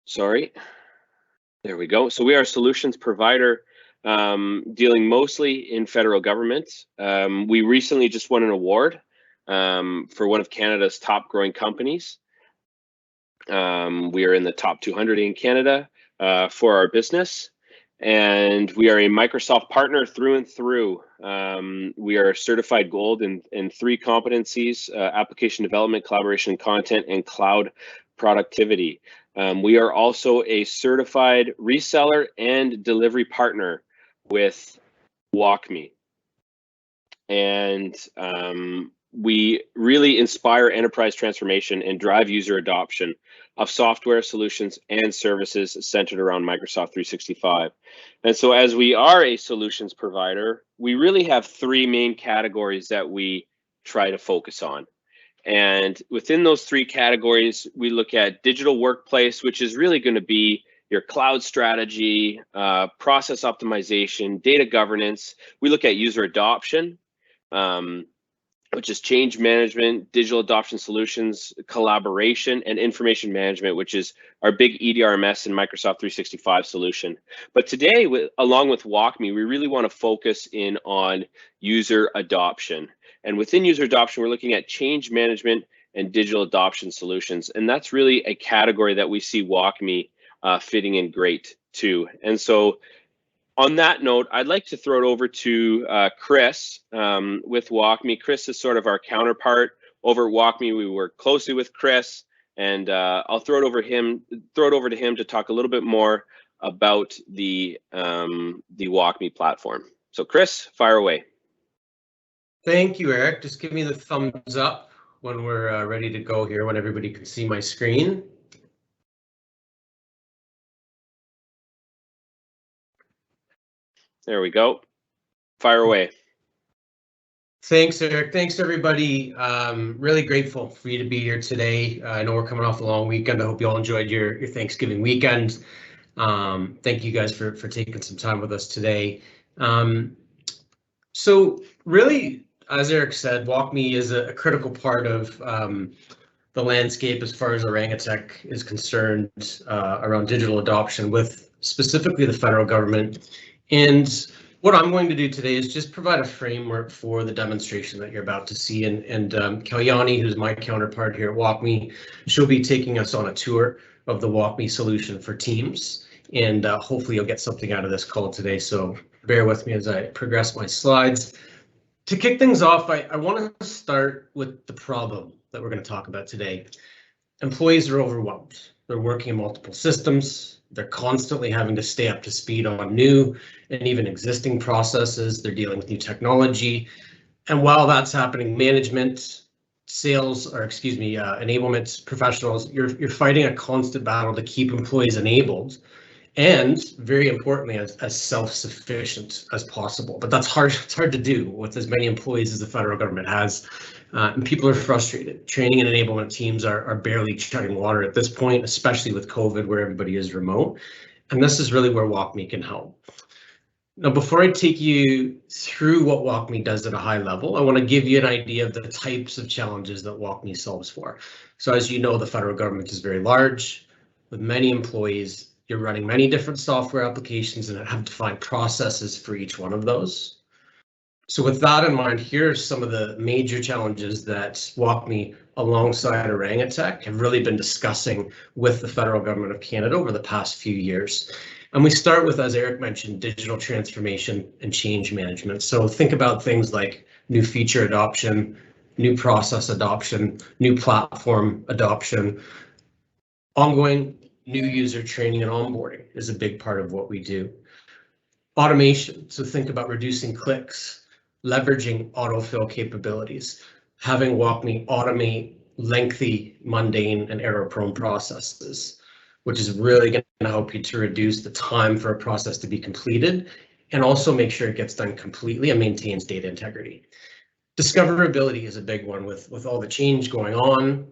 Sorry, there we go. So we are a solutions provider dealing mostly in federal government. We recently just won an award for one of Canada's top growing companies. We are in the top 200 in Canada for our business, and we are a Microsoft partner through and through. We are certified gold in three competencies: application development, collaboration, content, and cloud productivity. We are also a certified reseller and delivery partner with WalkMe. And we really inspire enterprise transformation and drive user adoption of software solutions and services centered around Microsoft 365. And so as we are a solutions provider, we really have three main categories that we try to focus on. And within those three categories, we look at digital workplace, which is really going to be your cloud strategy, process optimization, data governance. We look at user adoption, which is change management, digital adoption solutions, collaboration, and information management, which is our big EDRMS and Microsoft 365 solution. But today, along with WalkMe, we really want to focus in on user adoption. And within user adoption, we're looking at change management and digital adoption solutions. And that's really a category that we see WalkMe fitting in great too. And so on that note, I'd like to throw it over to Chris with WalkMe. Chris is sort of our counterpart over at WalkMe. We work closely with Chris, and I'll throw it over to him to talk a little bit more about the WalkMe platform. So Chris, fire away. Thank you, Eric. Just give me the thumbs up when we're ready to go here, when everybody can see my screen. There we go. Fire away. Thanks, Eric. Thanks, everybody. Really grateful for you to be here today. I know we're coming off a long weekend. I hope you all enjoyed your Thanksgiving weekend. Thank you guys for taking some time with us today. So really, as Eric said, WalkMe is a critical part of the landscape as far as Orangatech is concerned around digital adoption with specifically the federal government. And what I'm going to do today is just provide a framework for the demonstration that you're about to see. And Kalyani, who's my counterpart here at WalkMe, she'll be taking us on a tour of the WalkMe solution for Teams. And hopefully you'll get something out of this call today. So bear with me as I progress my slides. To kick things off, I want to start with the problem that we're going to talk about today. Employees are overwhelmed. They're working in multiple systems. They're constantly having to stay up to speed on new and even existing processes. They're dealing with new technology. And while that's happening, management, enablement professionals, you're fighting a constant battle to keep employees enabled and, very importantly, as self-sufficient as possible. But that's hard. It's hard to do with as many employees as the federal government has. And people are frustrated. Training and enablement teams are barely treading water at this point, especially with COVID, where everybody is remote. And this is really where WalkMe can help. Now, before I take you through what WalkMe does at a high level, I want to give you an idea of the types of challenges that WalkMe solves for. So as you know, the federal government is very large, with many employees. You're running many different software applications and have defined processes for each one of those. So with that in mind, here are some of the major challenges that WalkMe alongside Orangatech have really been discussing with the federal government of Canada over the past few years. And we start with, as Eric mentioned, digital transformation and change management. So think about things like new feature adoption, new process adoption, new platform adoption, ongoing new user training and onboarding is a big part of what we do. Automation, so think about reducing clicks, leveraging autofill capabilities, having WalkMe automate lengthy, mundane, and error-prone processes, which is really going to help you to reduce the time for a process to be completed and also make sure it gets done completely and maintains data integrity. Discoverability is a big one with all the change going on,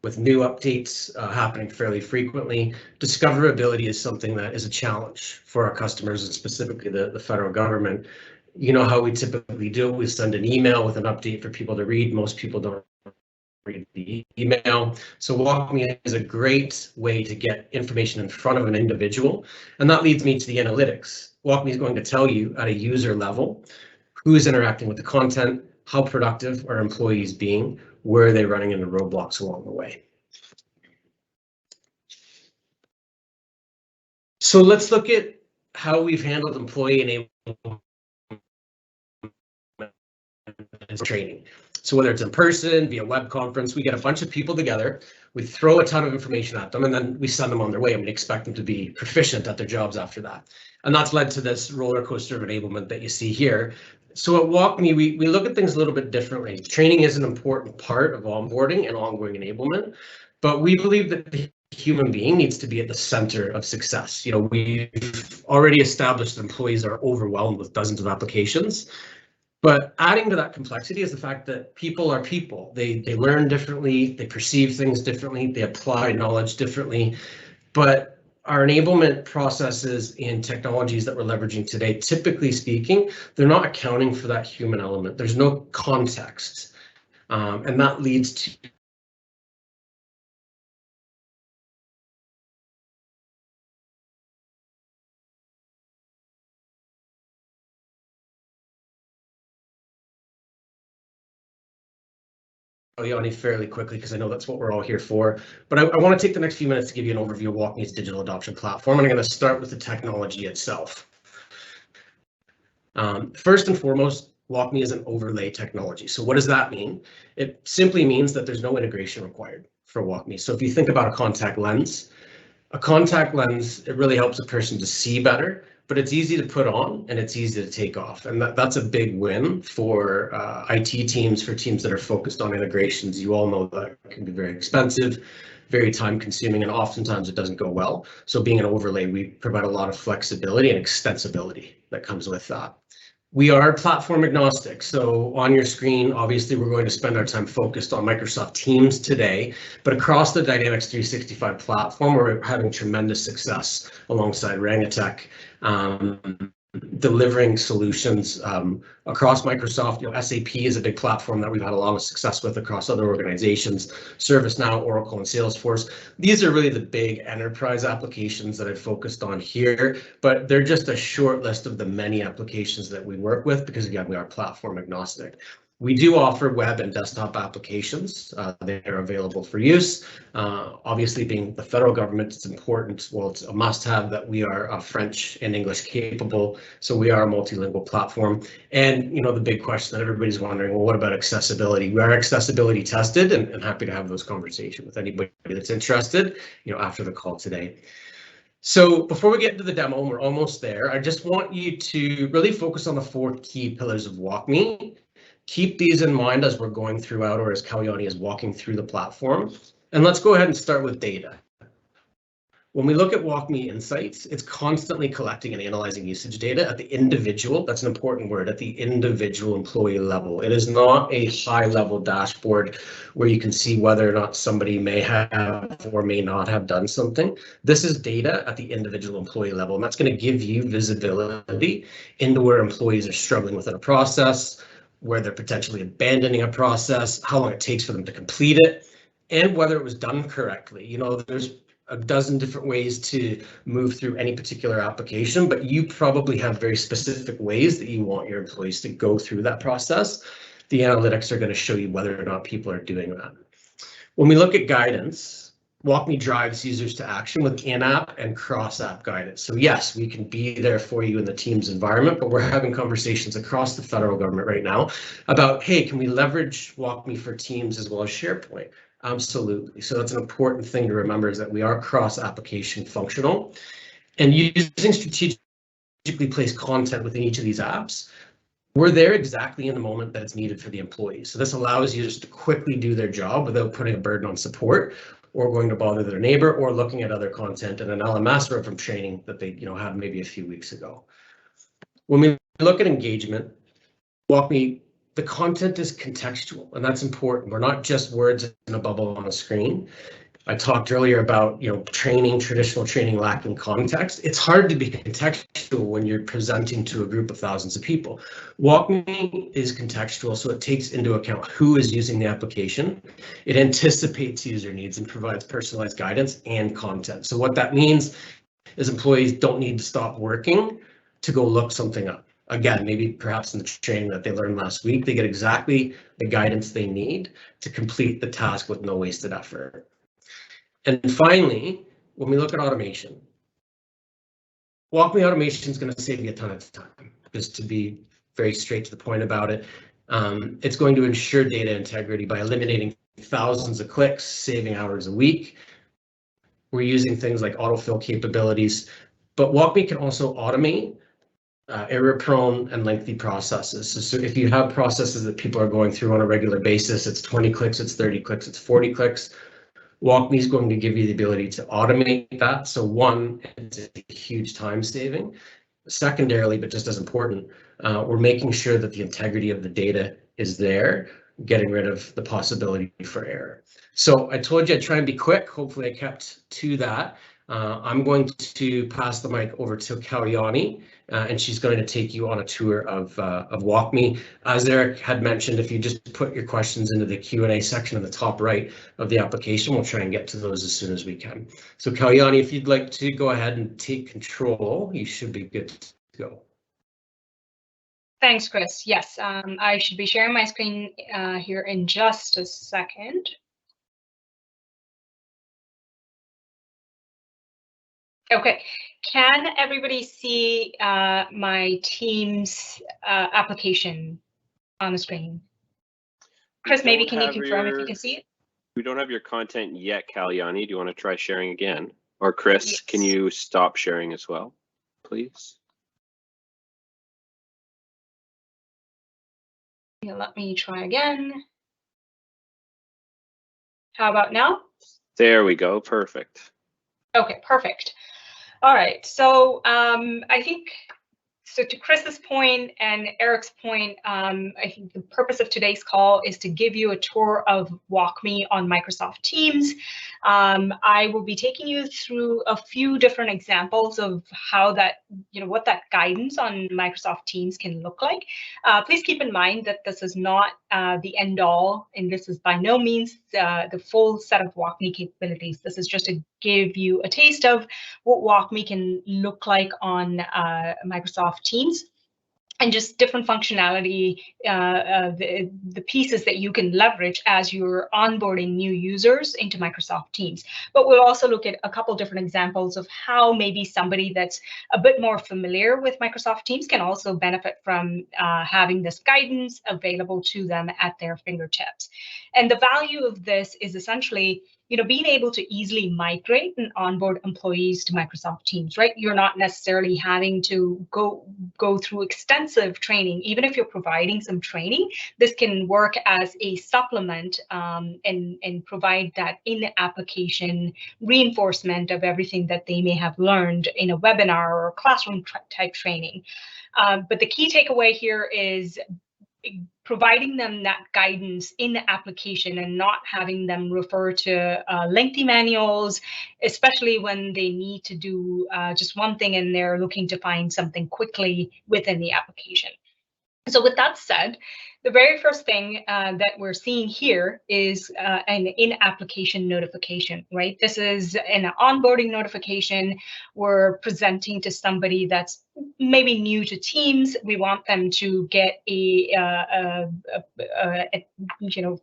with new updates happening fairly frequently. Discoverability is something that is a challenge for our customers and specifically the federal government. You know how we typically do. We send an email with an update for people to read. Most people don't read the email. So WalkMe is a great way to get information in front of an individual. And that leads me to the analytics. WalkMe is going to tell you at a user level who's interacting with the content, how productive are employees being, where are they running into roadblocks along the way. So let's look at how we've handled employee enablement training. So whether it's in person, via web conference, we get a bunch of people together, we throw a ton of information at them, and then we send them on their way, and we expect them to be proficient at their jobs after that. And that's led to this roller coaster of enablement that you see here. So at WalkMe, we look at things a little bit differently. Training is an important part of onboarding and ongoing enablement, but we believe that the human being needs to be at the center of success. You know, we've already established that employees are overwhelmed with dozens of applications. But adding to that complexity is the fact that people are people. They learn differently, they perceive things differently, they apply knowledge differently. But our enablement processes and technologies that we're leveraging today, typically speaking, they're not accounting for that human element. There's no context. And that leads to Yanni fairly quickly because I know that's what we're all here for. But I want to take the next few minutes to give you an overview of WalkMe's digital adoption platform, and I'm going to start with the technology itself. First and foremost, WalkMe is an overlay technology. So what does that mean? It simply means that there's no integration required for WalkMe. So if you think about a contact lens, it really helps a person to see better, but it's easy to put on and it's easy to take off. And that's a big win for IT teams, for teams that are focused on integrations. You all know that it can be very expensive, very time consuming, and oftentimes it doesn't go well. So being an overlay, we provide a lot of flexibility and extensibility that comes with that. We are platform agnostic. So on your screen, obviously, we're going to spend our time focused on Microsoft Teams today, but across the Dynamics 365 platform, we're having tremendous success alongside Rangatech, delivering solutions across Microsoft. You know, SAP is a big platform that we've had a lot of success with across other organizations, ServiceNow, Oracle, and Salesforce. These are really the big enterprise applications that I've focused on here, but they're just a short list of the many applications that we work with because, again, we are platform agnostic. We do offer web and desktop applications. They are available for use. Obviously, being the federal government, it's important. Well, it's a must-have that we are French and English capable. So we are a multilingual platform. And you know, the big question that everybody's wondering, well, what about accessibility? We are accessibility tested, and happy to have those conversations with anybody that's interested. You know, after the call today. So before we get into the demo, and we're almost there, I just want you to really focus on the 4 key pillars of WalkMe. Keep these in mind as we're going throughout, or as Kalyani is walking through the platform. And let's go ahead and start with data. When we look at WalkMe Insights, it's constantly collecting and analyzing usage data at the individual, that's an important word, at the individual employee level. It is not a high-level dashboard where you can see whether or not somebody may have or may not have done something. This is data at the individual employee level, and that's going to give you visibility into where employees are struggling within a process, where they're potentially abandoning a process, how long it takes for them to complete it, and whether it was done correctly. You know, there's a dozen different ways to move through any particular application, but you probably have very specific ways that you want your employees to go through that process. The analytics are going to show you whether or not people are doing that. When we look at guidance, WalkMe drives users to action with in-app and cross-app guidance. So yes, we can be there for you in the Teams environment, but we're having conversations across the federal government right now about, hey, can we leverage WalkMe for Teams as well as SharePoint? Absolutely. So that's an important thing to remember, is that we are cross-application functional, and using strategically placed content within each of these apps, we're there exactly in the moment that it's needed for the employees. So this allows users to quickly do their job without putting a burden on support or going to bother their neighbor or looking at other content in an LMS or from training that they had maybe a few weeks ago. When we look at engagement, WalkMe, the content is contextual, and that's important. We're not just words in a bubble on a screen. I talked earlier about, training, traditional training lacking context. It's hard to be contextual when you're presenting to a group of thousands of people. WalkMe is contextual, so it takes into account who is using the application. It anticipates user needs and provides personalized guidance and content. So what that means is employees don't need to stop working to go look something up. Again, maybe perhaps in the training that they learned last week, they get exactly the guidance they need to complete the task with no wasted effort. And finally, when we look at automation, WalkMe automation is going to save you a ton of time, just to be very straight to the point about it. It's going to ensure data integrity by eliminating thousands of clicks, saving hours a week. We're using things like autofill capabilities, but WalkMe can also automate error-prone and lengthy processes. So if you have processes that people are going through on a regular basis, it's 20 clicks, it's 30 clicks, it's 40 clicks. WalkMe is going to give you the ability to automate that. So one, it's a huge time saving. Secondarily, but just as important, we're making sure that the integrity of the data is there, getting rid of the possibility for error. So I told you I'd try and be quick. Hopefully I kept to that. I'm going to pass the mic over to Kalyani, and she's going to take you on a tour of WalkMe. As Eric had mentioned, if you just put your questions into the Q&A section in the top right of the application, we'll try and get to those as soon as we can. So Kalyani, if you'd like to go ahead and take control, you should be good to go. Thanks, Chris. Yes, I should be sharing my screen here in just a second. Okay, can everybody see my Teams application on the screen? Chris, maybe can you confirm if you can see it? We don't have your content yet, Kalyani. Do you want to try sharing again? Or Chris, Yes. Can you stop sharing as well, please? Yeah, let me try again. How about now? There we go. Perfect. Okay, perfect. All right, so I think, so to Chris's point and Eric's point, I think the purpose of today's call is to give you a tour of WalkMe on Microsoft Teams. I will be taking you through a few different examples of how that, what that guidance on Microsoft Teams can look like. Please keep in mind that this is not the end all, and this is by no means the full set of WalkMe capabilities. This is just to give you a taste of what WalkMe can look like on Microsoft Teams, and just different functionality, the pieces that you can leverage as you're onboarding new users into Microsoft Teams. But we'll also look at a couple different examples of how maybe somebody that's a bit more familiar with Microsoft Teams can also benefit from having this guidance available to them at their fingertips. And the value of this is essentially, being able to easily migrate and onboard employees to Microsoft Teams, right? You're not necessarily having to go through extensive training. Even if you're providing some training, this can work as a supplement and provide that in-application reinforcement of everything that they may have learned in a webinar or classroom type training. But the key takeaway here is providing them that guidance in the application and not having them refer to lengthy manuals, especially when they need to do just one thing and they're looking to find something quickly within the application. So with that said, the very first thing that we're seeing here is an in-application notification, right? This is an onboarding notification we're presenting to somebody that's maybe new to Teams. We want them to get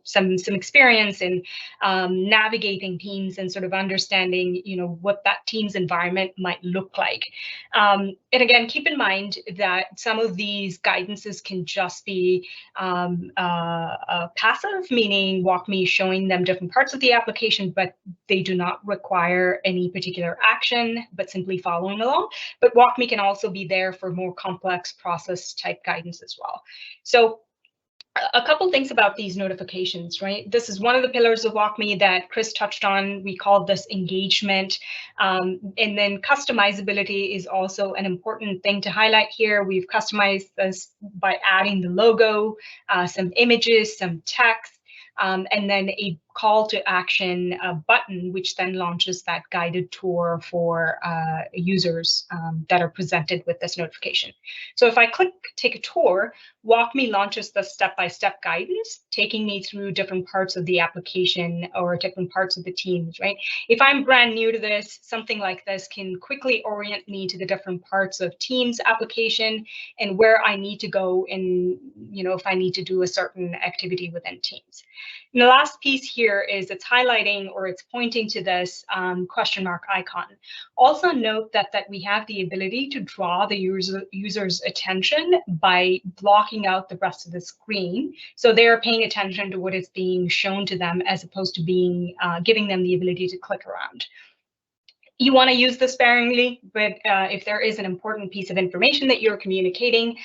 some experience in navigating Teams and sort of understanding, what that Teams environment might look like. And again, keep in mind that some of these guidances can just be passive, meaning WalkMe showing them different parts of the application, but they do not require any particular action, but simply following along. But WalkMe can also be there for more complex process type guidance as well. So a couple things about these notifications, right? This is one of the pillars of WalkMe that Chris touched on. We call this engagement. And then customizability is also an important thing to highlight here. We've customized this by adding the logo, some images, some text, and then a call to action button, which then launches that guided tour for users that are presented with this notification. So if I click take a tour, WalkMe launches the step-by-step guidance, taking me through different parts of the application or different parts of the teams, right? If I'm brand new to this, something like this can quickly orient me to the different parts of Teams application and where I need to go in, if I need to do a certain activity within Teams. And the last piece here is it's highlighting or it's pointing to this question mark icon. Also note that we have the ability to draw the user's attention by blocking out the rest of the screen. So they're paying attention to what is being shown to them as opposed to being giving them the ability to click around. You want to use this sparingly, but if there is an important piece of information that you're communicating,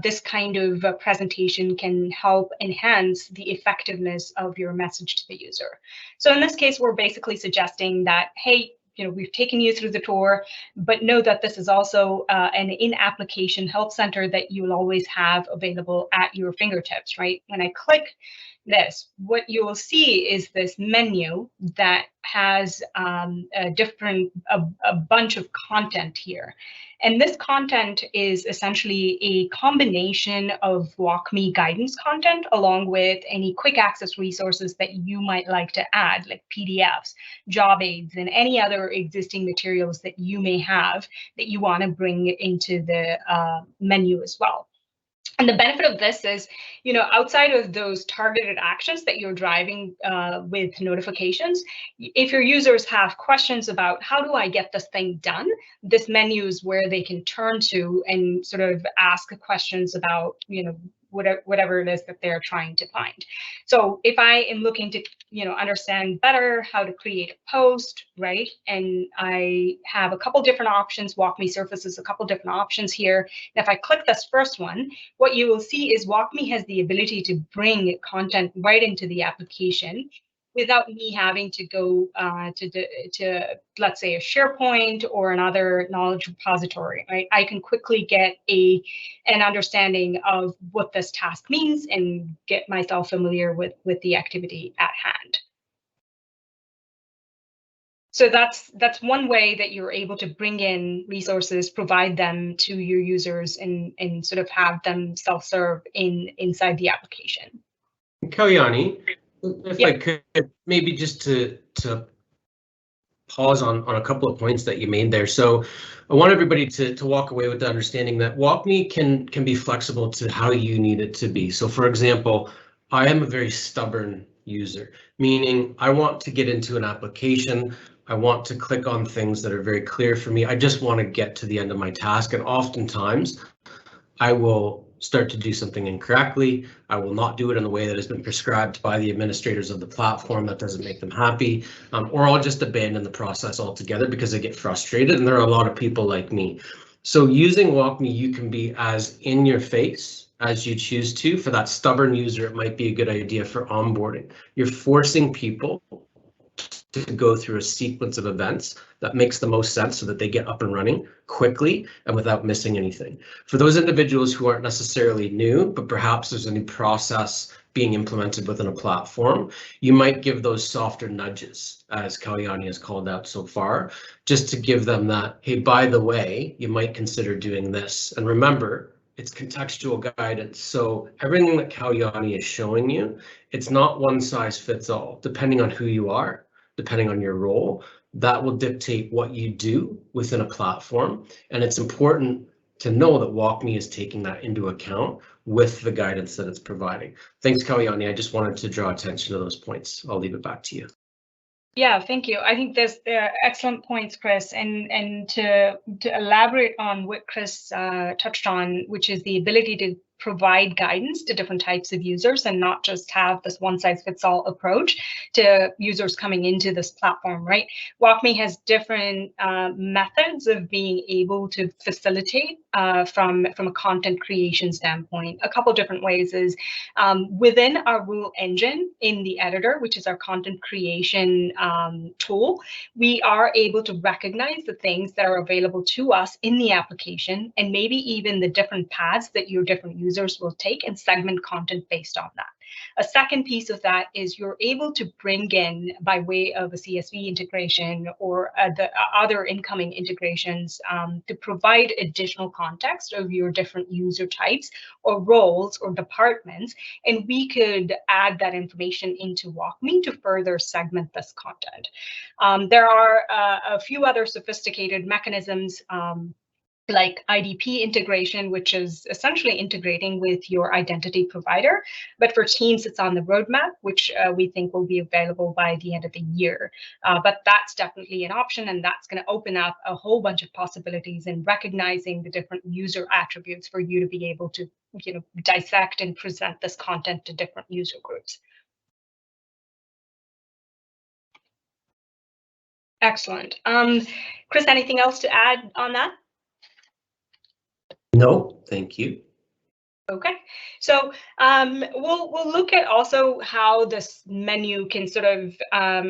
this kind of presentation can help enhance the effectiveness of your message to the user. So in this case, we're basically suggesting that, hey, we've taken you through the tour, but know that this is also an in-application help center that you will always have available at your fingertips, right? When I click this, what you will see is this menu that has a bunch of content here. And this content is essentially a combination of WalkMe guidance content along with any quick access resources that you might like to add, like PDFs, job aids, and any other existing materials that you may have that you want to bring into the menu as well. And the benefit of this is, outside of those targeted actions that you're driving with notifications, if your users have questions about how do I get this thing done, this menu is where they can turn to and sort of ask questions about, whatever it is that they're trying to find. So if I am looking to, understand better how to create a post, right? And I have a couple different options, WalkMe surfaces a couple different options here. And if I click this first one, what you will see is WalkMe has the ability to bring content right into the application without me having to go to let's say a SharePoint or another knowledge repository, right? I can quickly get an understanding of what this task means and get myself familiar with the activity at hand. So that's one way that you're able to bring in resources, provide them to your users, and sort of have them self-serve inside the application. Kalyani, if I could, maybe just to pause on a couple of points that you made there. So I want everybody to walk away with the understanding that WalkMe can be flexible to how you need it to be. So for example, I am a very stubborn user, meaning I want to get into an application. I want to click on things that are very clear for me. I just want to get to the end of my task. And oftentimes I will start to do something incorrectly. I will not do it in a way that has been prescribed by the administrators of the platform that doesn't make them happy, or I'll just abandon the process altogether because I get frustrated, and there are a lot of people like me. So using WalkMe, you can be as in your face as you choose to. For that stubborn user, it might be a good idea for onboarding. You're forcing people to go through a sequence of events that makes the most sense so that they get up and running quickly and without missing anything. For those individuals who aren't necessarily new, but perhaps there's a new process being implemented within a platform, you might give those softer nudges, as Kalyani has called out so far, just to give them that, hey, by the way, you might consider doing this. And remember, it's contextual guidance. So everything that Kalyani is showing you, it's not one size fits all, depending on who you are. Depending on your role, that will dictate what you do within a platform. And it's important to know that WalkMe is taking that into account with the guidance that it's providing. Thanks, Kalyani. I just wanted to draw attention to those points. I'll leave it back to you. Yeah, thank you. I think there's excellent points, Chris, and to elaborate on what Chris touched on, which is the ability to provide guidance to different types of users and not just have this one-size-fits-all approach to users coming into this platform, right? WalkMe has different methods of being able to facilitate from a content creation standpoint. A couple different ways is within our rule engine in the editor, which is our content creation tool, we are able to recognize the things that are available to us in the application and maybe even the different paths that your different users will take and segment content based on that. A second piece of that is you're able to bring in, by way of a CSV integration or the other incoming integrations, to provide additional context of your different user types or roles or departments, and we could add that information into WalkMe to further segment this content. There are a few other sophisticated mechanisms, like IDP integration, which is essentially integrating with your identity provider. But for teams, it's on the roadmap, which we think will be available by the end of the year. But that's definitely an option, and that's going to open up a whole bunch of possibilities in recognizing the different user attributes for you to be able to, dissect and present this content to different user groups. Excellent. Chris, anything else to add on that? No, thank you. Okay, so we'll look at also how this menu can sort of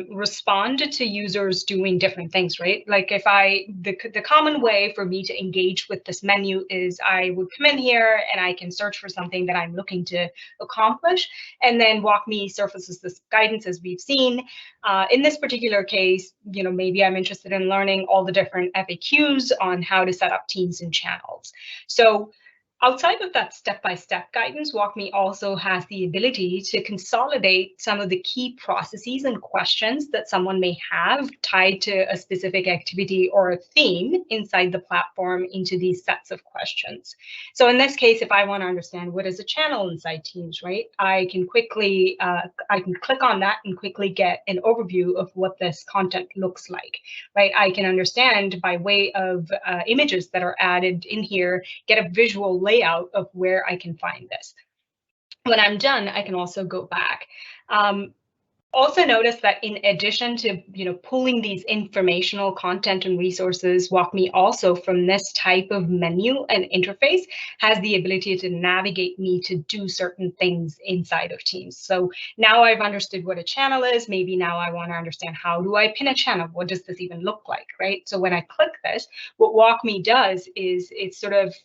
respond to users doing different things, right? Like if the common way for me to engage with this menu is I would come in here and I can search for something that I'm looking to accomplish, and then WalkMe surfaces this guidance as we've seen. In this particular case, maybe I'm interested in learning all the different FAQs on how to set up teams and channels. So outside of that step-by-step guidance, WalkMe also has the ability to consolidate some of the key processes and questions that someone may have tied to a specific activity or a theme inside the platform into these sets of questions. So in this case, if I want to understand what is a channel inside Teams, right, I can quickly, I can click on that and quickly get an overview of what this content looks like, right? I can understand by way of images that are added in here, get a visual layout of where I can find this. When I'm done, I can also go back. Also notice that in addition to pulling these informational content and resources, WalkMe also from this type of menu and interface has the ability to navigate me to do certain things inside of Teams. So now I've understood what a channel is. Maybe now I want to understand, how do I pin a channel? What does this even look like, right? So when I click this, what WalkMe does is it sort of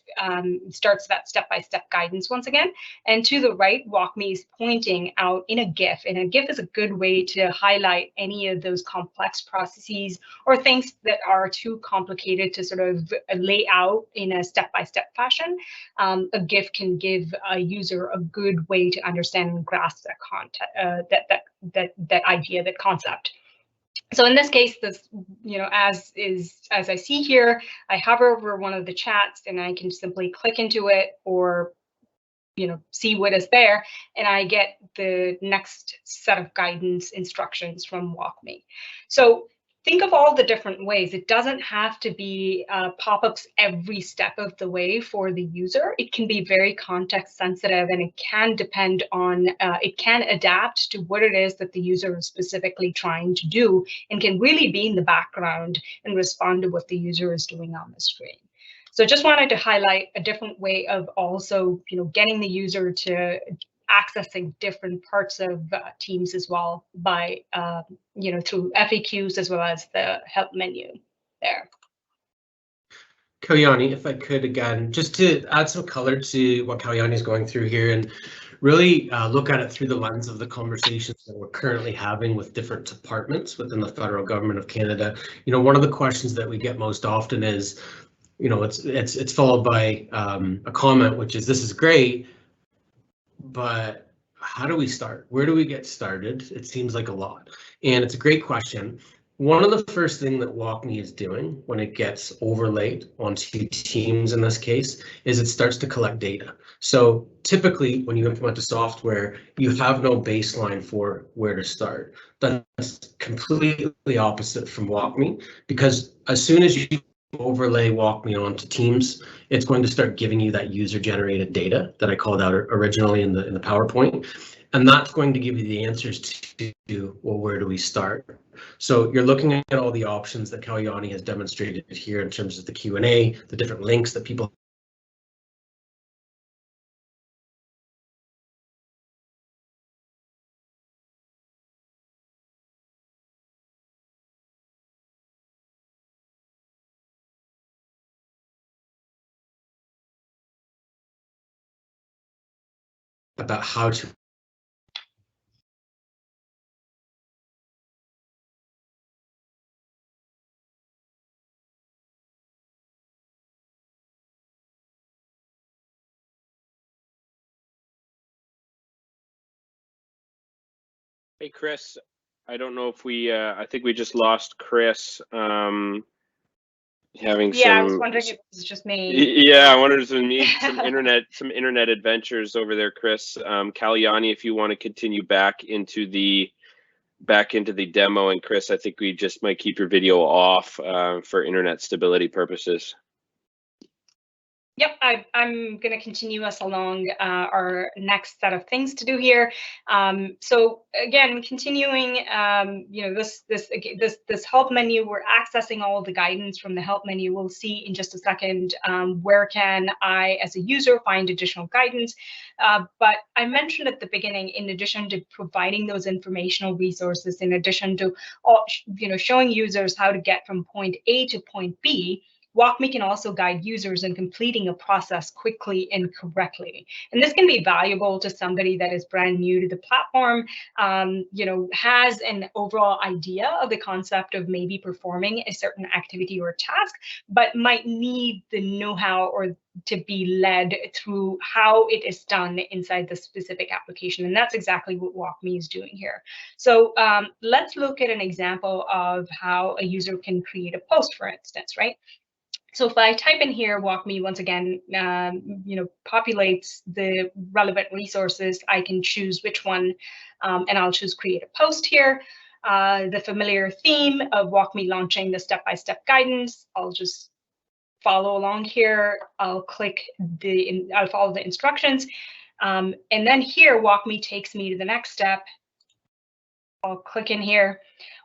starts that step-by-step guidance once again. And to the right, WalkMe is pointing out in a GIF, and a GIF is a good way to highlight any of those complex processes or things that are too complicated to sort of lay out in a step-by-step fashion. A GIF can give a user a good way to understand and grasp that content, that idea, that concept. So in this case, this, as I see here, I hover over one of the chats and I can simply click into it or see what is there, and I get the next set of guidance instructions from WalkMe. So think of all the different ways. It doesn't have to be pop-ups every step of the way for the user. It can be very context sensitive, and it can depend on, it can adapt to what it is that the user is specifically trying to do, and can really be in the background and respond to what the user is doing on the screen. So just wanted to highlight a different way of also, getting the user to accessing different parts of Teams as well by, through FAQs as well as the help menu there. Kalyani, if I could again, just to add some color to what Kalyani is going through here and really look at it through the lens of the conversations that we're currently having with different departments within the federal government of Canada. One of the questions that we get most often is, it's followed by a comment, which is, this is great, but how do we start? Where do we get started? It seems like a lot, and it's a great question. One of the first things that WalkMe is doing when it gets overlaid onto Teams in this case is it starts to collect data. So typically when you implement a software, you have no baseline for where to start. That's completely opposite from WalkMe, because as soon as you overlay WalkMe onto Teams, it's going to start giving you that user-generated data that I called out originally in the PowerPoint, and that's going to give you the answers to, well, where do we start? So you're looking at all the options that Kalyani has demonstrated here in terms of the Q&A, the different links that people about how to Hey, Chris, I don't know if we, I think we just lost Chris. Having Yeah, I was some, wondering if it was just me. yeah, I wondered if we need some internet adventures over there, Chris. Kalyani, if you want to continue back into the demo, and Chris, I think we just might keep your video off for internet stability purposes. Yep, I'm going to continue us along our next set of things to do here. So again, continuing, you know, this help menu, we're accessing all the guidance from the help menu. We'll see in just a second where can I, as a user, find additional guidance. But I mentioned at the beginning, in addition to providing those informational resources, in addition to you know, showing users how to get from point A to point B, WalkMe can also guide users in completing a process quickly and correctly. And this can be valuable to somebody that is brand new to the platform, you know, has an overall idea of the concept of maybe performing a certain activity or task, but might need the know-how or to be led through how it is done inside the specific application. And that's exactly what WalkMe is doing here. So let's look at an example of how a user can create a post, for instance, right? So if I type in here, WalkMe, once again, you know, populates the relevant resources. I can choose which one, and I'll choose create a post here. The familiar theme of WalkMe launching the step-by-step guidance. I'll just follow along here. I'll follow the instructions. And then here, WalkMe takes me to the next step. I'll click in here.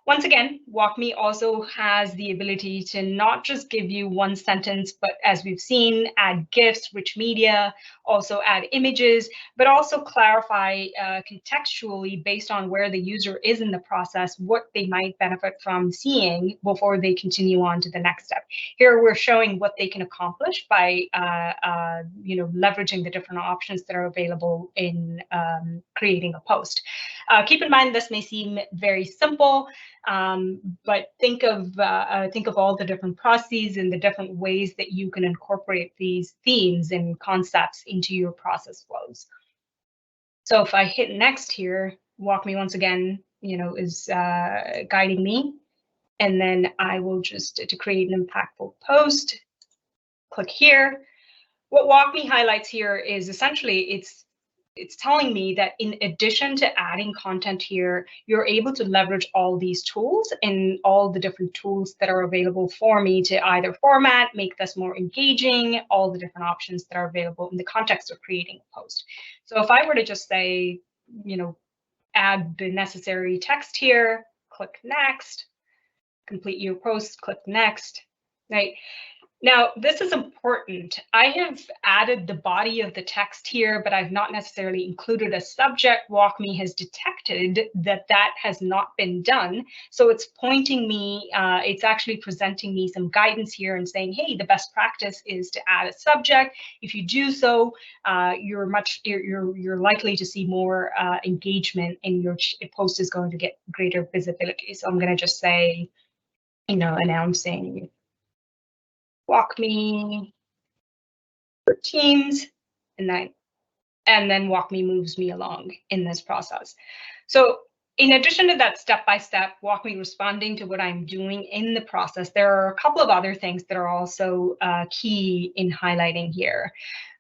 Once again, WalkMe also has the ability to not just give you one sentence, but as we've seen, add GIFs, rich media, also add images, but also clarify contextually based on where the user is in the process, what they might benefit from seeing before they continue on to the next step. Here we're showing what they can accomplish by you know, leveraging the different options that are available in creating a post. Keep in mind, this may seem very simple, but think of all the different processes and the different ways that you can incorporate these themes and concepts into your process flows. So if I hit next here, WalkMe once again, you know, is guiding me, and then I will just to create an impactful post. Click here. What WalkMe highlights here is essentially it's telling me that in addition to adding content here, you're able to leverage all these tools and all the different tools that are available for me to either format, make this more engaging, all the different options that are available in the context of creating a post. So if I were to just say, you know, add the necessary text here, click next, complete your post, click next, right? Now, this is important. I have added the body of the text here, but I've not necessarily included a subject. WalkMe has detected that that has not been done. So it's pointing me, it's actually presenting me some guidance here and saying, hey, the best practice is to add a subject. If you do so, you're likely to see more engagement, and your post is going to get greater visibility. So I'm going to just say, you know, announcing WalkMe for Teams, and then WalkMe moves me along in this process. So in addition to that step-by-step WalkMe responding to what I'm doing in the process, there are a couple of other things that are also key in highlighting here.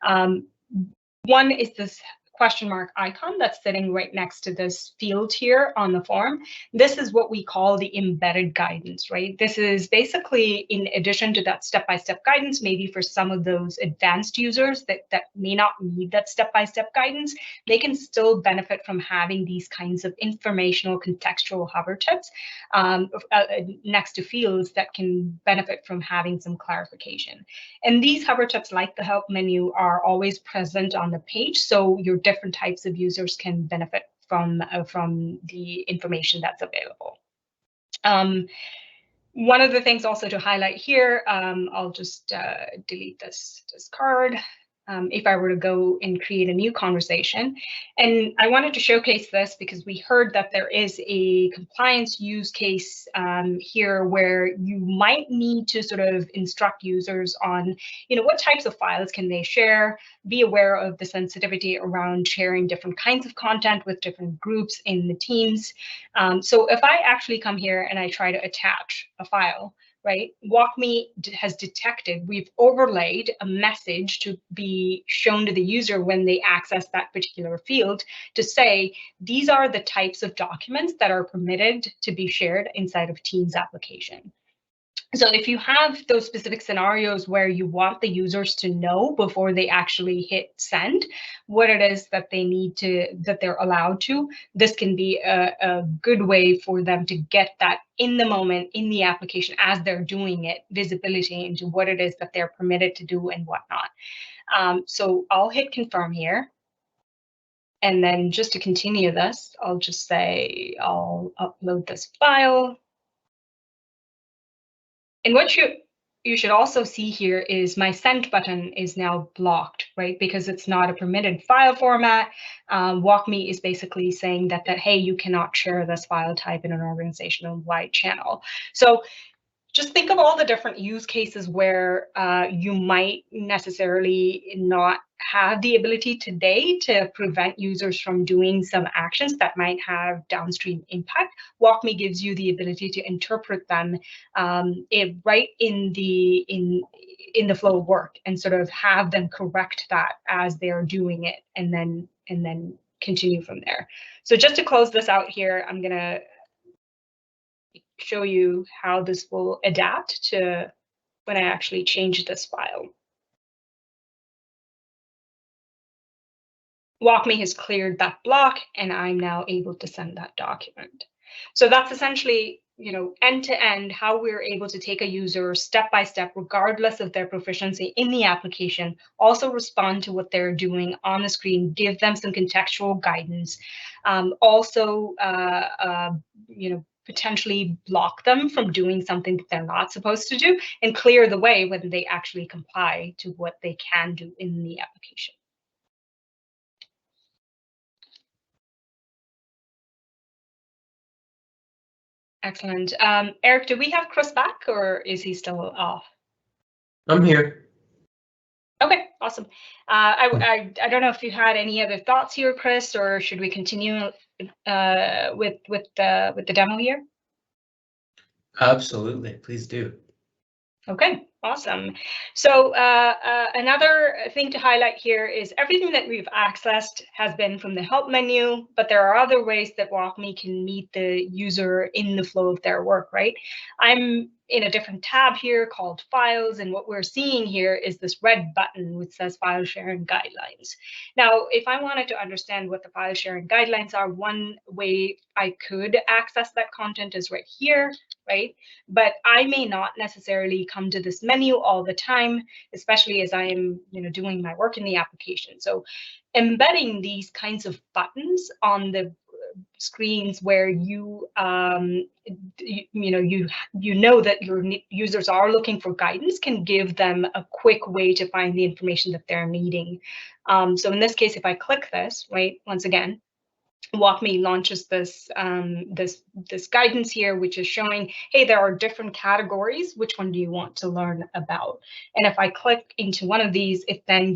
One is this question mark icon that's sitting right next to this field here on the form. This is what we call the embedded guidance, right? This is basically in addition to that step-by-step guidance, maybe for some of those advanced users that may not need that step-by-step guidance, they can still benefit from having these kinds of informational contextual hover tips next to fields that can benefit from having some clarification. And these hover tips, like the help menu, are always present on the page, so your different types of users can benefit from the information that's available. One of the things also to highlight here, I'll just delete this card. if I were to go and create a new conversation. And I wanted to showcase this because we heard that there is a compliance use case here where you might need to sort of instruct users on, what types of files can they share, be aware of the sensitivity around sharing different kinds of content with different groups in the teams. So if I actually come here and I try to attach a file, right? WalkMe has detected, we've overlaid a message to be shown to the user when they access that particular field to say, these are the types of documents that are permitted to be shared inside of Teams application. So if you have those specific scenarios where you want the users to know before they actually hit send what it is that they need to, that they're allowed to, this can be a good way for them to get that in the moment in the application as they're doing it, visibility into what it is that they're permitted to do and whatnot. So I'll hit confirm here. And then just to continue this, I'll just say I'll upload this file. And what you should also see here is my send button is now blocked, right? Because it's not a permitted file format. WalkMe is basically saying that hey, you cannot share this file type in an organizational-wide channel. So just think of all the different use cases where you might necessarily not have the ability today to prevent users from doing some actions that might have downstream impact. WalkMe gives you the ability to interpret them right in the flow of work and sort of have them correct that as they're doing it, and then continue from there. So just to close this out here, I'm gonna show you how this will adapt to when I actually change this file. WalkMe has cleared that block, and I'm now able to send that document. So that's essentially, end to end, how we're able to take a user step by step, regardless of their proficiency in the application, also respond to what they're doing on the screen, give them some contextual guidance, also, potentially block them from doing something that they're not supposed to do, and clear the way when they actually comply to what they can do in the application. Excellent. Eric, do we have Chris back, or is he still off? I'm here. Okay, awesome. I don't know if you had any other thoughts here, Chris, or should we continue with the demo here? Absolutely, please do. Okay, awesome. So another thing to highlight here is everything that we've accessed has been from the help menu, but there are other ways that WalkMe can meet the user in the flow of their work, right? I'm in a different tab here called Files, and what we're seeing here is this red button which says File Sharing Guidelines. Now, if I wanted to understand what the file sharing guidelines are, one way I could access that content is right here, right? But I may not necessarily come to this menu all the time, especially as I am, doing my work in the application. So embedding these kinds of buttons on the screens where you know that your users are looking for guidance can give them a quick way to find the information that they're needing. So in this case, if I click this, right, once again, WalkMe launches this this guidance here, which is showing, hey, there are different categories. Which one do you want to learn about? And if I click into one of these, it then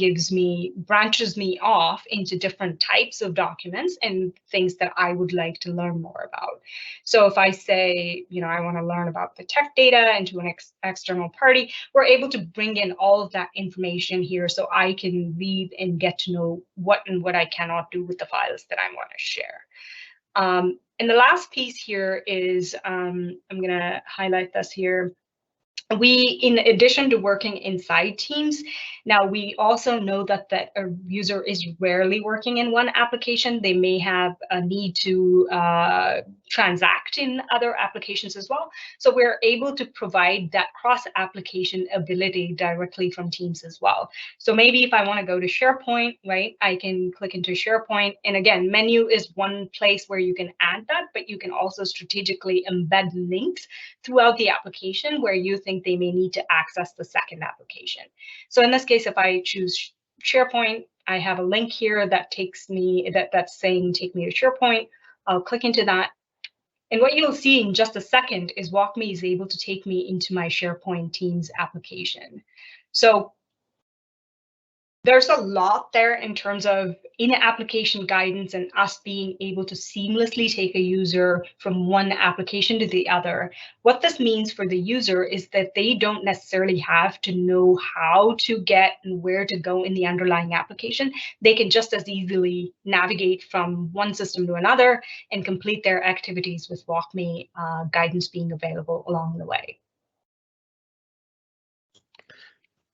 branches me off into different types of documents and things that I would like to learn more about. So if I say, I want to learn about the tech data into an external party, we're able to bring in all of that information here so I can read and get to know what I cannot do with the files that I want to share. And the last piece here is, I'm going to highlight this here. We, in addition to working inside Teams, now we also know that a user is rarely working in one application. They may have a need to transact in other applications as well. So we're able to provide that cross-application ability directly from Teams as well. So maybe if I want to go to SharePoint, right, I can click into SharePoint. And again, menu is one place where you can add that, but you can also strategically embed links throughout the application where you think they may need to access the second application. So in this case, if I choose SharePoint. I have a link here that takes me, that's saying take me to SharePoint. I'll click into that. And what you'll see in just a second is WalkMe is able to take me into my SharePoint Teams application. So there's a lot there in terms of in-application guidance and us being able to seamlessly take a user from one application to the other. What this means for the user is that they don't necessarily have to know how to get and where to go in the underlying application. They can just as easily navigate from one system to another and complete their activities with WalkMe guidance being available along the way.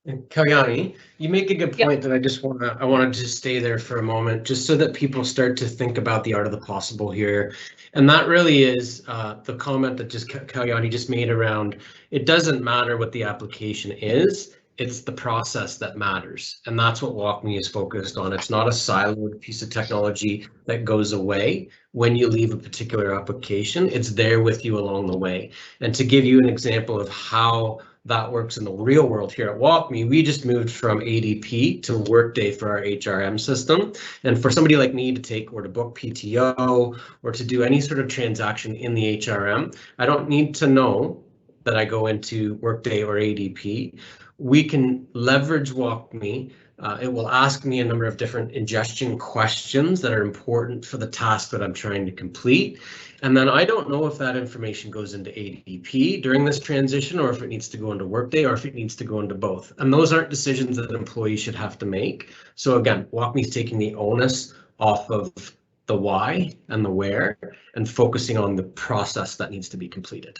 And Kalyani, you make a good point that I wanted to stay there for a moment, just so that people start to think about the art of the possible here. And that really is the comment that Kalyani just made around, it doesn't matter what the application is, it's the process that matters. And that's what WalkMe is focused on. It's not a siloed piece of technology that goes away when you leave a particular application. It's there with you along the way. And to give you an example of how that works in the real world here at WalkMe, we just moved from ADP to Workday for our HRM system. And for somebody like me to take or to book PTO or to do any sort of transaction in the HRM, I don't need to know that I go into Workday or ADP. We can leverage WalkMe. It will ask me a number of different ingestion questions that are important for the task that I'm trying to complete. And then I don't know if that information goes into ADP during this transition, or if it needs to go into Workday, or if it needs to go into both. And those aren't decisions that employees should have to make. So again, WalkMe is taking the onus off of the why and the where and focusing on the process that needs to be completed.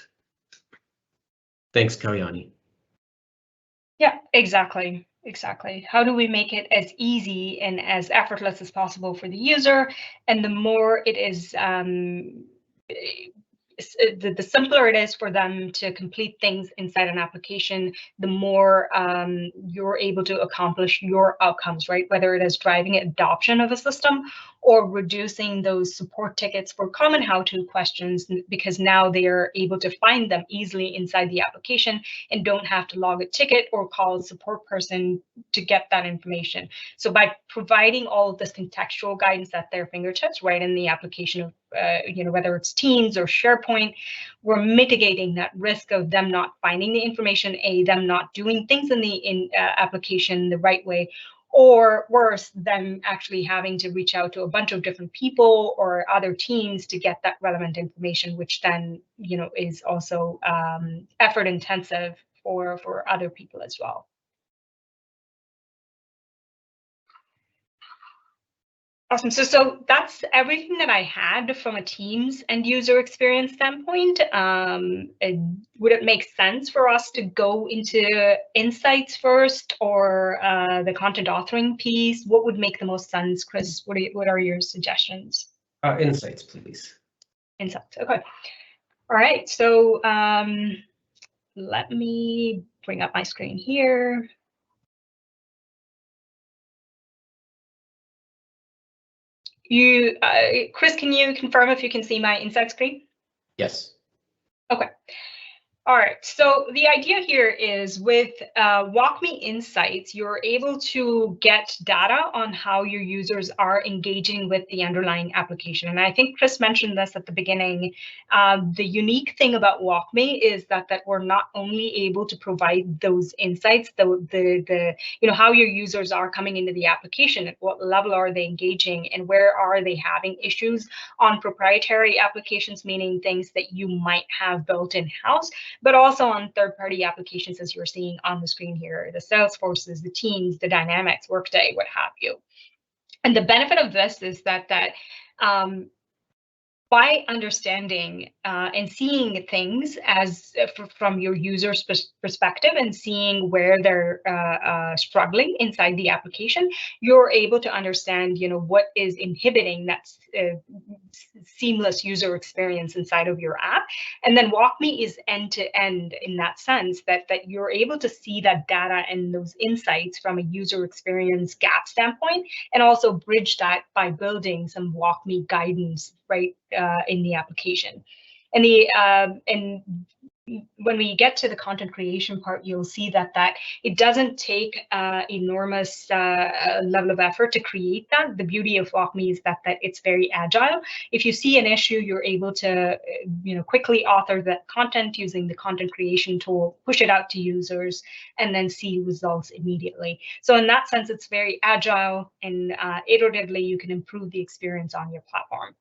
Thanks, Kalyani. Yeah, exactly. Exactly. How do we make it as easy and as effortless as possible for the user? And the more it is, the simpler it is for them to complete things inside an application, the more you're able to accomplish your outcomes, right? Whether it is driving adoption of a system or reducing those support tickets for common how-to questions, because now they are able to find them easily inside the application and don't have to log a ticket or call a support person to get that information. So by providing all of this contextual guidance at their fingertips, right in the application of, whether it's Teams or SharePoint, we're mitigating that risk of them not finding the information, them not doing things in the application the right way, or worse, them actually having to reach out to a bunch of different people or other teams to get that relevant information, which then, is also effort intensive for other people as well. Awesome. So that's everything that I had from a Teams and user experience standpoint. Would it make sense for us to go into Insights first, or the content authoring piece? What would make the most sense, Chris? What are your suggestions? Insights, please. Insights. Okay. All right. So let me bring up my screen here. Chris, can you confirm if you can see my Insights screen? Yes. Okay. All right, so the idea here is with WalkMe Insights, you're able to get data on how your users are engaging with the underlying application. And I think Chris mentioned this at the beginning. The unique thing about WalkMe is that we're not only able to provide those insights, how your users are coming into the application, at what level are they engaging, and where are they having issues on proprietary applications, meaning things that you might have built in-house, but also on third-party applications, as you're seeing on the screen here, the Salesforces, the Teams, the Dynamics, Workday, what have you. And the benefit of this is that by understanding and seeing things as from your user's perspective and seeing where they're struggling inside the application, you're able to understand, what is inhibiting that seamless user experience inside of your app. And then WalkMe is end-to-end in that sense, that you're able to see that data and those insights from a user experience gap standpoint, and also bridge that by building some WalkMe guidance right in the application. And when we get to the content creation part, you'll see that it doesn't take enormous level of effort to create that. The beauty of WalkMe is that it's very agile. If you see an issue, you're able to quickly author that content using the content creation tool, push it out to users, and then see results immediately. So in that sense, it's very agile, and iteratively you can improve the experience on your platform.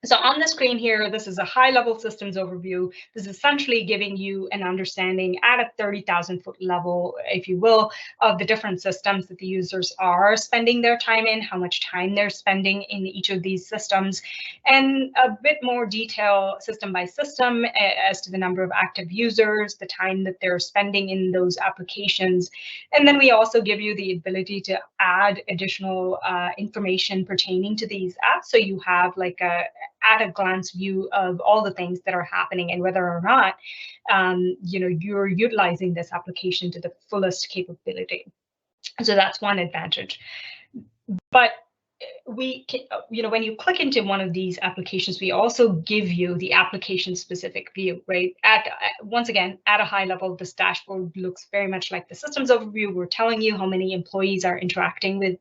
So on the screen here, this is a high-level systems overview. This is essentially giving you an understanding at a 30,000-foot level, if you will, of the different systems that the users are spending their time in, how much time they're spending in each of these systems, and a bit more detail system by system as to the number of active users, the time that they're spending in those applications. And then we also give you the ability to add additional information pertaining to these apps. So you have like a at-a-glance view of all the things that are happening and whether or not you're utilizing this application to the fullest capability. So that's one advantage. But we can, when you click into one of these applications, we also give you the application specific view, right? Once again, at a high level, this dashboard looks very much like the systems overview. We're telling you how many employees are interacting with,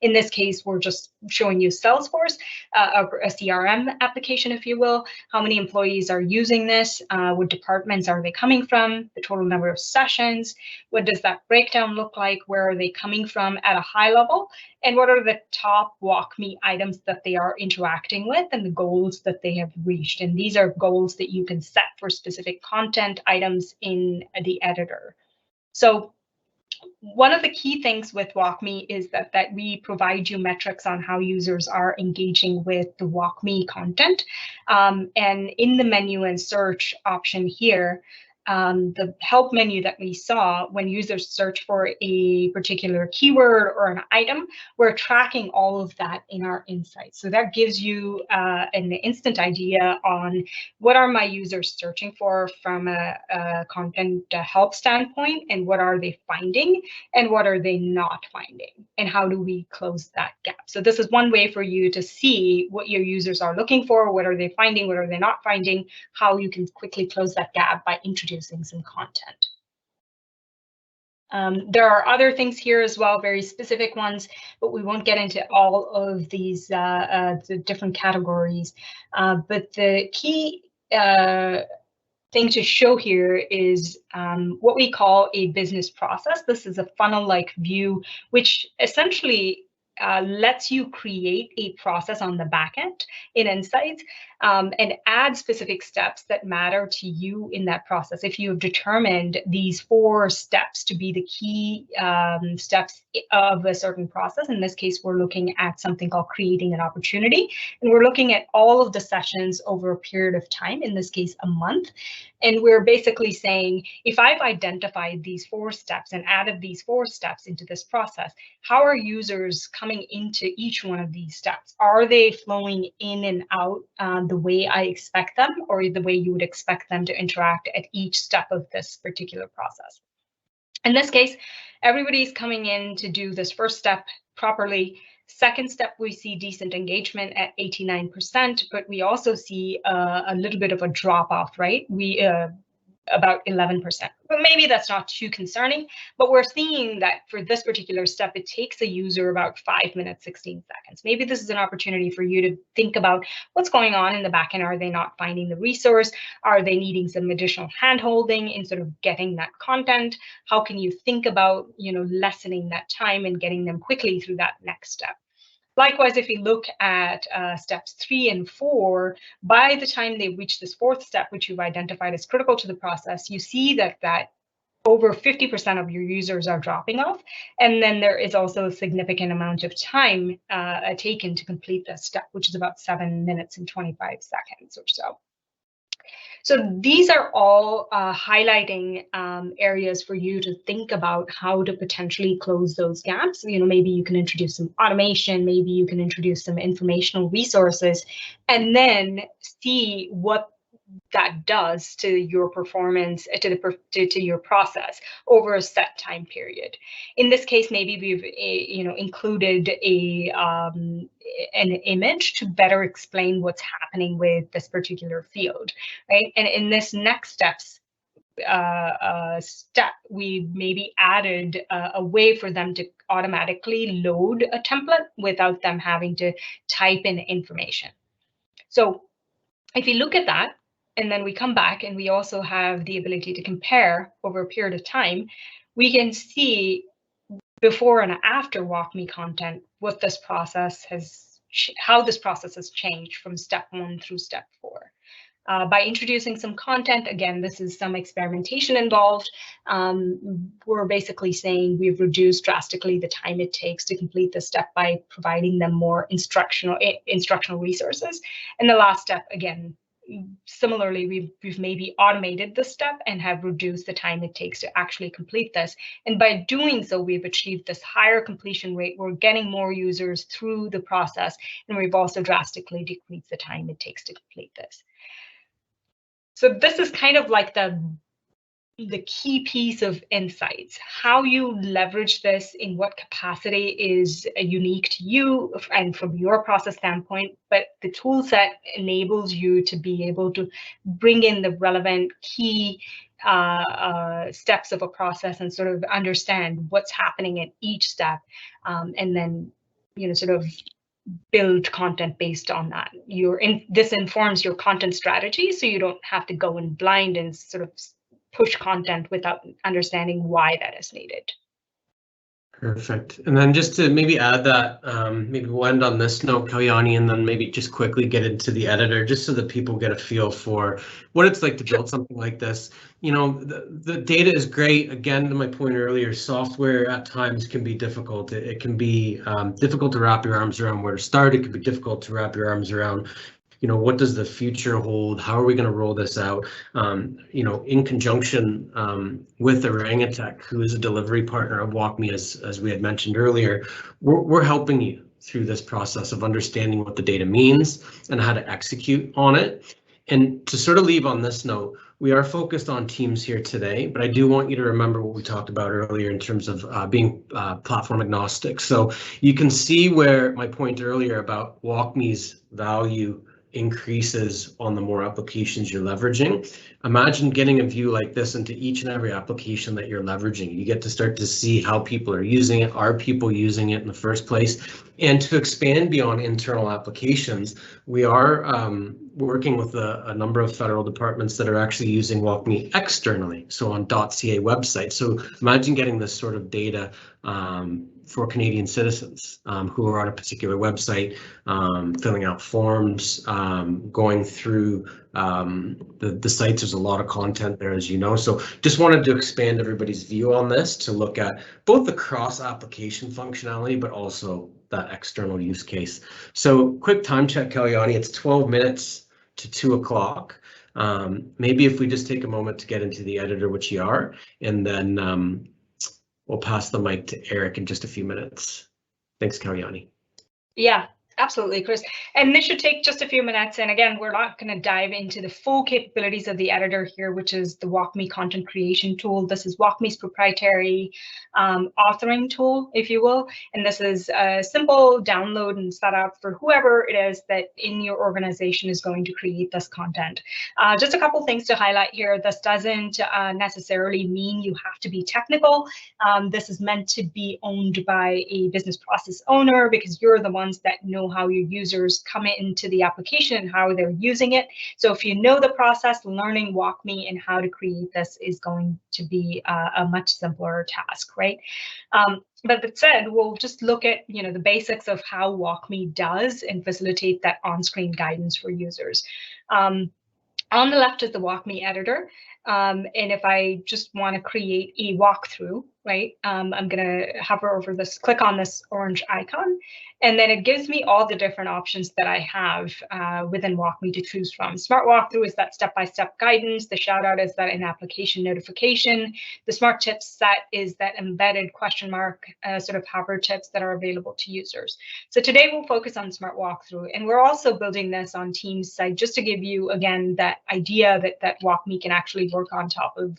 in this case, we're just showing you Salesforce, a CRM application, if you will, how many employees are using this, what departments are they coming from, the total number of sessions, what does that breakdown look like, where are they coming from at a high level, and what are the top WalkMe items that they are interacting with and the goals that they have reached. And these are goals that you can set for specific content items in the editor. So one of the key things with WalkMe is that we provide you metrics on how users are engaging with the WalkMe content. And in the menu and search option here, the help menu that we saw, when users search for a particular keyword or an item, we're tracking all of that in our insights. So that gives you an instant idea on what are my users searching for from a content help standpoint, and what are they finding, and what are they not finding, and how do we close that gap. So this is one way for you to see what your users are looking for, what are they finding, what are they not finding, how you can quickly close that gap by introducing some content. There are other things here as well, very specific ones, but we won't get into all of these the different categories. But the key thing to show here is what we call a business process. This is a funnel-like view, which essentially lets you create a process on the back end in Insights and add specific steps that matter to you in that process. If you have determined these 4 steps to be the key steps of a certain process, in this case, we're looking at something called creating an opportunity, and we're looking at all of the sessions over a period of time, in this case, a month. And we're basically saying, if I've identified these 4 steps and added these 4 steps into this process, how are users coming into each one of these steps? Are they flowing in and out the way I expect them, or the way you would expect them to interact at each step of this particular process? In this case, everybody's coming in to do this first step properly. Second step, we see decent engagement at 89%, but we also see a little bit of a drop off, right? We about 11%. But maybe that's not too concerning, but we're seeing that for this particular step, it takes a user about 5 minutes, 16 seconds. Maybe this is an opportunity for you to think about what's going on in the backend. Are they not finding the resource? Are they needing some additional hand-holding in sort of getting that content? How can you think about, lessening that time and getting them quickly through that next step? Likewise, if we look at steps 3 and 4, by the time they reach this 4th step, which you've identified as critical to the process, you see that over 50% of your users are dropping off. And then there is also a significant amount of time taken to complete this step, which is about 7 minutes and 25 seconds or so. So these are all highlighting areas for you to think about how to potentially close those gaps. Maybe you can introduce some automation, maybe you can introduce some informational resources, and then see what that does to your performance, to your process over a set time period. In this case, maybe we've included an image to better explain what's happening with this particular field, right? And in this next step, we maybe added a way for them to automatically load a template without them having to type in information. So if you look at that, and then we come back and we also have the ability to compare over a period of time, we can see before and after WalkMe content what this process how this process has changed from step 1 through step 4. By introducing some content, again, this is some experimentation involved. We're basically saying we've reduced drastically the time it takes to complete the step by providing them more instructional resources. And the last step, again, similarly, we've maybe automated the step and have reduced the time it takes to actually complete this. And by doing so, we've achieved this higher completion rate. We're getting more users through the process, and we've also drastically decreased the time it takes to complete this. So this is kind of like the key piece of insights. How you leverage this in what capacity is unique to you and from your process standpoint, but the tool set enables you to be able to bring in the relevant key steps of a process and sort of understand what's happening at each step, and then sort of build content based on that. This informs your content strategy, so you don't have to go in blind and sort of push content without understanding why that is needed. Perfect. And then just to maybe add that, maybe we'll end on this note, Kalyani, and then maybe just quickly get into the editor, just so that people get a feel for what it's like to build something like this. The data is great. Again, to my point earlier, software at times can be difficult. It can be difficult to wrap your arms around where to start. It can be difficult to wrap your arms around what does the future hold? How are we going to roll this out? In conjunction with Orangatech, who is a delivery partner of WalkMe, as we had mentioned earlier, we're helping you through this process of understanding what the data means and how to execute on it. And to sort of leave on this note, we are focused on teams here today, but I do want you to remember what we talked about earlier in terms of being platform agnostic. So you can see where my point earlier about WalkMe's value increases on the more applications you're leveraging. Imagine getting a view like this into each and every application that you're leveraging. You get to start to see how people are using it. Are people using it in the first place? And to expand beyond internal applications, we are working with a number of federal departments that are actually using WalkMe externally, so on .ca website. So imagine getting this sort of data for Canadian citizens who are on a particular website, filling out forms, going through the sites. There's a lot of content there, as you know. So just wanted to expand everybody's view on this to look at both the cross-application functionality, but also that external use case. So quick time check, Kalyani, it's 12 minutes to 2 o'clock. Maybe if we just take a moment to get into the editor, which you are, and then we'll pass the mic to Eric in just a few minutes. Thanks, Kalyani. Yeah, absolutely, Chris. And this should take just a few minutes. And again, we're not going to dive into the full capabilities of the editor here, which is the WalkMe content creation tool. This is WalkMe's proprietary authoring tool, if you will. And this is a simple download and setup for whoever it is that in your organization is going to create this content. Just a couple things to highlight here. This doesn't necessarily mean you have to be technical. This is meant to be owned by a business process owner, because you're the ones that know how your users come into the application and how they're using it. So if you know the process, learning WalkMe and how to create this is going to be a much simpler task, right? But that said, we'll just look at the basics of how WalkMe does and facilitate that on-screen guidance for users. On the left is the WalkMe editor. And if I just want to create a walkthrough right? I'm going to hover over this, click on this orange icon, and then it gives me all the different options that I have within WalkMe to choose from. Smart Walkthrough is that step-by-step guidance. The shout-out is that in-application notification. The Smart Tips set is that embedded question mark sort of hover tips that are available to users. So today we'll focus on Smart Walkthrough, and we're also building this on Teams site just to give you, again, that idea that WalkMe can actually work on top of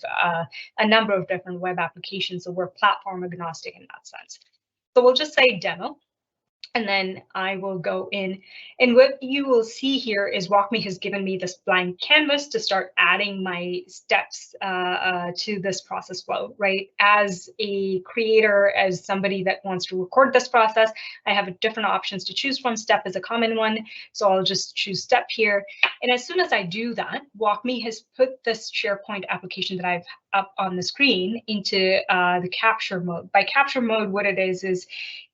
a number of different web applications. So we're platform agnostic in that sense. So we'll just say demo, and then I will go in, and what you will see here is WalkMe has given me this blank canvas to start adding my steps to this process flow, right? As a creator, as somebody that wants to record this process, I have different options to choose from. Step is a common one, so I'll just choose step here. And as soon as I do that, WalkMe has put this SharePoint application that I've up on the screen into the capture mode. By capture mode, what it is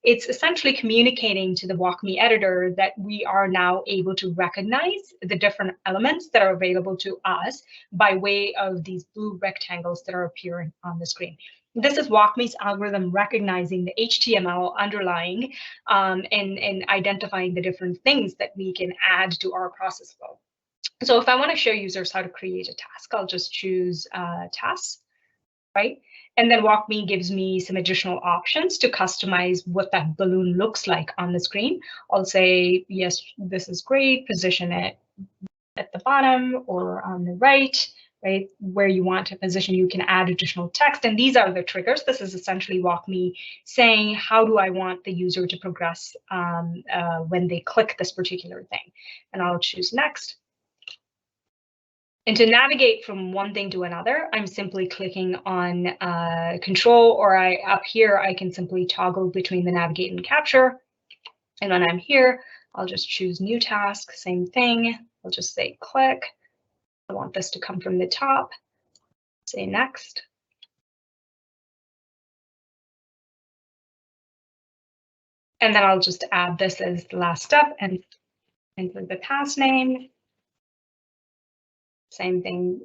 it's essentially communicating to the WalkMe editor that we are now able to recognize the different elements that are available to us by way of these blue rectangles that are appearing on the screen. This is WalkMe's algorithm recognizing the HTML underlying and identifying the different things that we can add to our process flow. So if I want to show users how to create a task, I'll just choose tasks, right? And then WalkMe gives me some additional options to customize what that balloon looks like on the screen. I'll say, yes, this is great, position it at the bottom or on the right, right? Where you want to position, you can add additional text. And these are the triggers. This is essentially WalkMe saying, how do I want the user to progress when they click this particular thing? And I'll choose next. And to navigate from one thing to another, I'm simply clicking on control, or up here, I can simply toggle between the navigate and capture. And when I'm here, I'll just choose new task, same thing. I'll just say click. I want this to come from the top. Say next. And then I'll just add this as the last step and enter the task name. Same thing,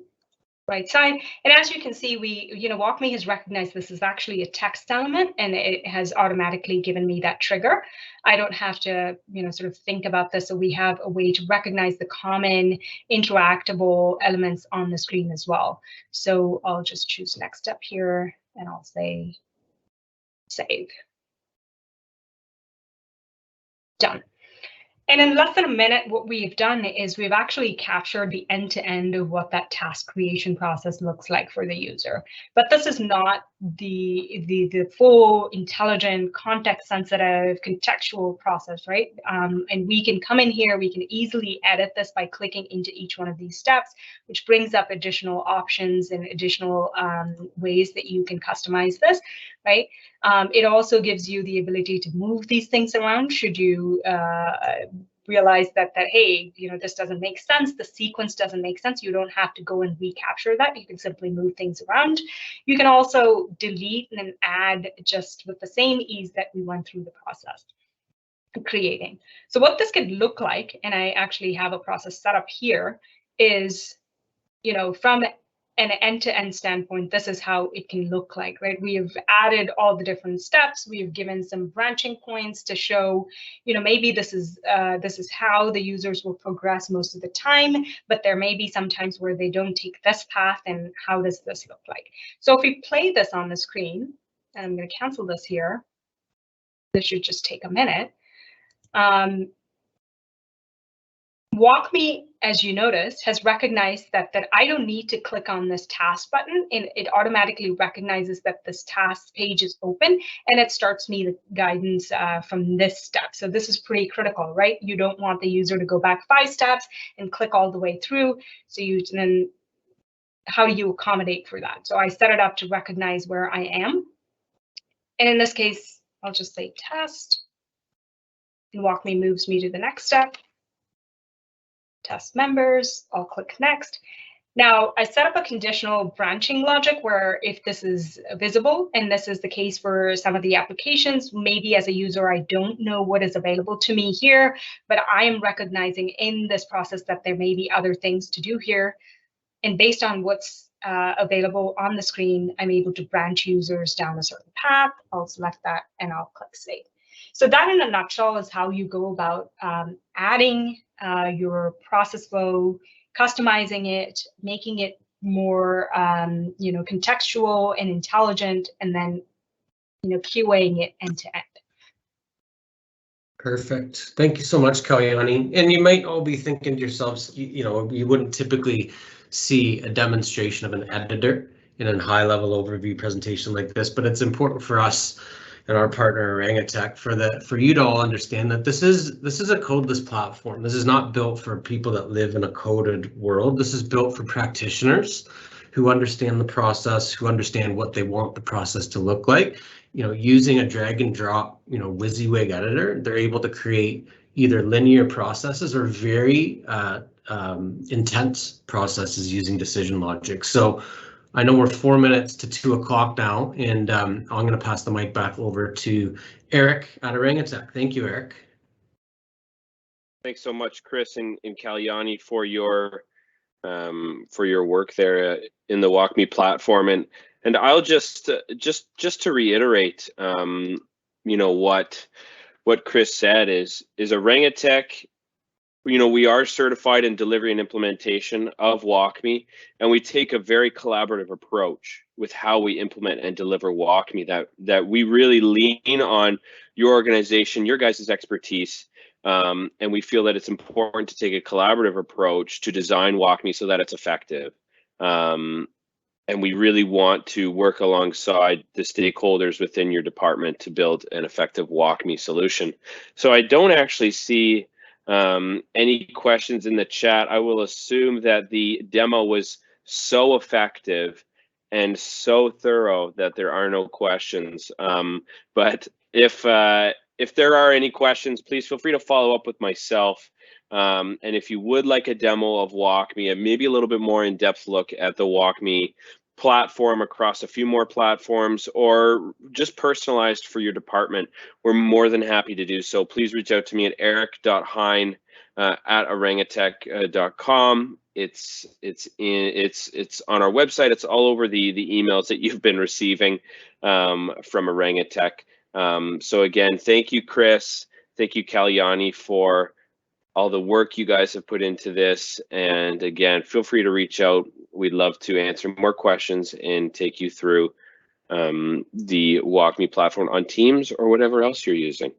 right side. And as you can see, WalkMe has recognized this is actually a text element, and it has automatically given me that trigger. I don't have to, sort of think about this. So we have a way to recognize the common interactable elements on the screen as well. So I'll just choose next step here, and I'll say save. Done. And in less than a minute, what we've done is we've actually captured the end-to-end of what that task creation process looks like for the user. But this is not the full, intelligent, context-sensitive, contextual process, right? And we can come in here, we can easily edit this by clicking into each one of these steps, which brings up additional options and additional ways that you can customize this, right? It also gives you the ability to move these things around should you realize that hey, this doesn't make sense, the sequence doesn't make sense. You don't have to go and recapture that. You can simply move things around. You can also delete and add just with the same ease that we went through the process of creating. So what this could look like, and I actually have a process set up here, is from an end-to-end standpoint, this is how it can look like, right? We have added all the different steps. We have given some branching points to show, maybe this is how the users will progress most of the time, but there may be some times where they don't take this path, and how does this look like? So if we play this on the screen, and I'm going to cancel this here, this should just take a minute. WalkMe, as you noticed, has recognized that I don't need to click on this task button, and it automatically recognizes that this task page is open, and it starts me the guidance from this step. So this is pretty critical, right? You don't want the user to go back 5 steps and click all the way through. So then how do you accommodate for that? So I set it up to recognize where I am. And in this case, I'll just say test, and WalkMe moves me to the next step. Test members, I'll click next. Now, I set up a conditional branching logic where if this is visible, and this is the case for some of the applications, maybe as a user, I don't know what is available to me here, but I am recognizing in this process that there may be other things to do here. And based on what's available on the screen, I'm able to branch users down a certain path. I'll select that and I'll click save. So that in a nutshell is how you go about adding your process flow, customizing it, making it more contextual and intelligent, and then QAing it end to end. Perfect. Thank you so much, Kalyani. And you might all be thinking to yourselves, you wouldn't typically see a demonstration of an editor in a high-level overview presentation like this, but it's important for us and our partner Orangatech for you to all understand that this is a codeless platform. This is not built for people that live in a coded world. This is built for practitioners who understand the process, who understand what they want the process to look like. Using a drag and drop, WYSIWYG editor, they're able to create either linear processes or very intense processes using decision logic. So I know we're 4 minutes to 2 o'clock now, and I'm going to pass the mic back over to Eric at Orangatech. Thank you, Eric. Thanks so much, Chris and Kalyani, for your work there in the WalkMe platform. And I'll just to reiterate, what Chris said is Orangatech. We are certified in delivery and implementation of WalkMe, and we take a very collaborative approach with how we implement and deliver WalkMe, that we really lean on your organization, your guys' expertise, and we feel that it's important to take a collaborative approach to design WalkMe so that it's effective. And we really want to work alongside the stakeholders within your department to build an effective WalkMe solution. So I don't actually see any questions in the chat. I will assume that the demo was so effective and so thorough that there are no questions. But if there are any questions, please feel free to follow up with myself. And if you would like a demo of WalkMe and maybe a little bit more in-depth look at the WalkMe platform across a few more platforms, or just personalized for your department, we're more than happy to do so. Please reach out to me at eric.hein@orangatech.com. It's on our website. It's all over the emails that you've been receiving from Orangatech. So again, thank you, Chris. Thank you, Kalyani, for all the work you guys have put into this. And again, feel free to reach out. We'd love to answer more questions and take you through the WalkMe platform on Teams or whatever else you're using.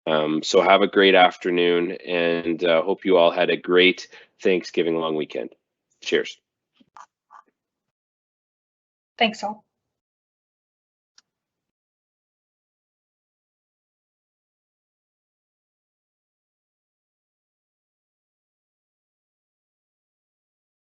So have a great afternoon, and hope you all had a great Thanksgiving long weekend. Cheers. Thanks all.